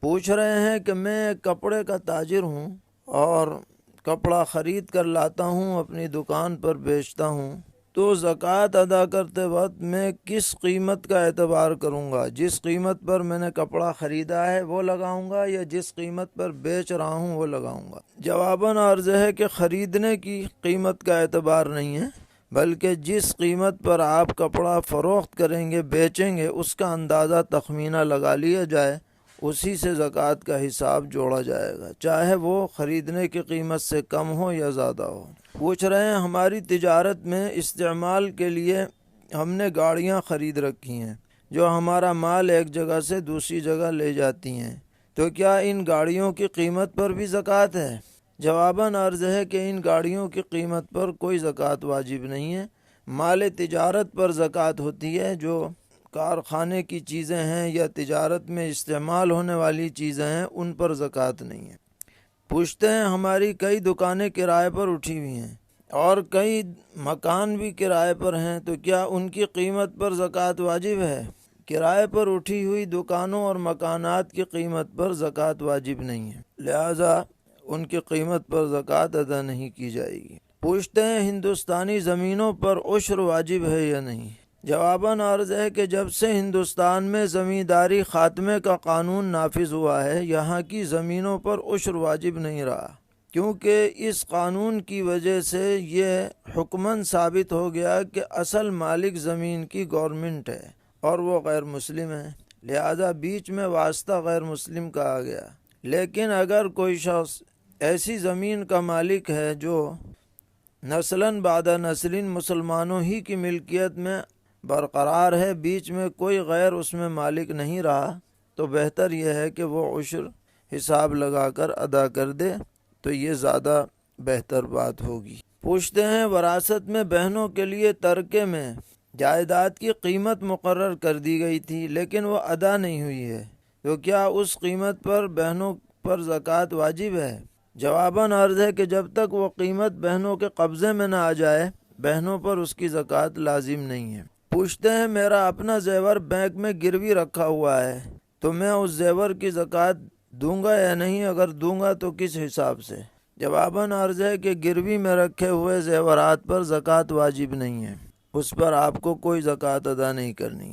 پوچھ رہے ہیں کہ میں ایک کپڑے کا تاجر ہوں اور کپڑا خرید کر لاتا ہوں، اپنی دکان پر بیچتا ہوں، تو زکوٰۃ ادا کرتے وقت میں کس قیمت کا اعتبار کروں گا؟ جس قیمت پر میں نے کپڑا خریدا ہے وہ لگاؤں گا یا جس قیمت پر بیچ رہا ہوں وہ لگاؤں گا؟ جواباً عرض ہے کہ خریدنے کی قیمت کا اعتبار نہیں ہے، بلکہ جس قیمت پر آپ کپڑا فروخت کریں گے، بیچیں گے، اس کا اندازہ تخمینہ لگا لیا جائے، اسی سے زکوٰۃ کا حساب جوڑا جائے گا، چاہے وہ خریدنے کی قیمت سے کم ہو یا زیادہ ہو۔ پوچھ رہے ہیں ہماری تجارت میں استعمال کے لیے ہم نے گاڑیاں خرید رکھی ہیں جو ہمارا مال ایک جگہ سے دوسری جگہ لے جاتی ہیں، تو کیا ان گاڑیوں کی قیمت پر بھی زکوٰۃ ہے؟ جواباً عرض ہے کہ ان گاڑیوں کی قیمت پر کوئی زکوٰۃ واجب نہیں ہے۔ مال تجارت پر زکوٰۃ ہوتی ہے، جو کارخانے کی چیزیں ہیں یا تجارت میں استعمال ہونے والی چیزیں ہیں، ان پر زکوٰۃ نہیں ہے۔ پوچھتے ہیں ہماری کئی دکانیں کرائے پر اٹھی ہوئی ہیں اور کئی مکان بھی کرائے پر ہیں، تو کیا ان کی قیمت پر زکوٰۃ واجب ہے؟ کرائے پر اٹھی ہوئی دکانوں اور مکانات کی قیمت پر زکوٰۃ واجب نہیں ہے، لہذا ان کی قیمت پر زکوٰۃ ادا نہیں کی جائے گی۔ پوچھتے ہیں ہندوستانی زمینوں پر عشر واجب ہے یا نہیں؟ جواباً عرض ہے کہ جب سے ہندوستان میں زمینداری خاتمے کا قانون نافذ ہوا ہے، یہاں کی زمینوں پر عشر واجب نہیں رہا، کیونکہ اس قانون کی وجہ سے یہ حکماً ثابت ہو گیا کہ اصل مالک زمین کی گورنمنٹ ہے اور وہ غیر مسلم ہے، لہذا بیچ میں واسطہ غیر مسلم کہا گیا۔ لیکن اگر کوئی شخص ایسی زمین کا مالک ہے جو نسلاً بعد نسلین مسلمانوں ہی کی ملکیت میں برقرار ہے، بیچ میں کوئی غیر اس میں مالک نہیں رہا، تو بہتر یہ ہے کہ وہ عشر حساب لگا کر ادا کر دے، تو یہ زیادہ بہتر بات ہوگی۔ پوچھتے ہیں وراثت میں بہنوں کے لیے ترکے میں جائیداد کی قیمت مقرر کر دی گئی تھی لیکن وہ ادا نہیں ہوئی ہے، تو کیا اس قیمت پر بہنوں پر زکوٰۃ واجب ہے؟ جواباً عرض ہے کہ جب تک وہ قیمت بہنوں کے قبضے میں نہ آ جائے، بہنوں پر اس کی زکوٰۃ لازم نہیں ہے۔ پوچھتے ہیں میرا اپنا زیور بینک میں گروی رکھا ہوا ہے، تو میں اس زیور کی زکوٰۃ دوں گا یا نہیں؟ اگر دوں گا تو کس حساب سے؟ جواباً عرض ہے کہ گروی میں رکھے ہوئے زیورات پر زکوٰۃ واجب نہیں ہے، اس پر آپ کو کوئی زکوٰۃ ادا نہیں کرنی۔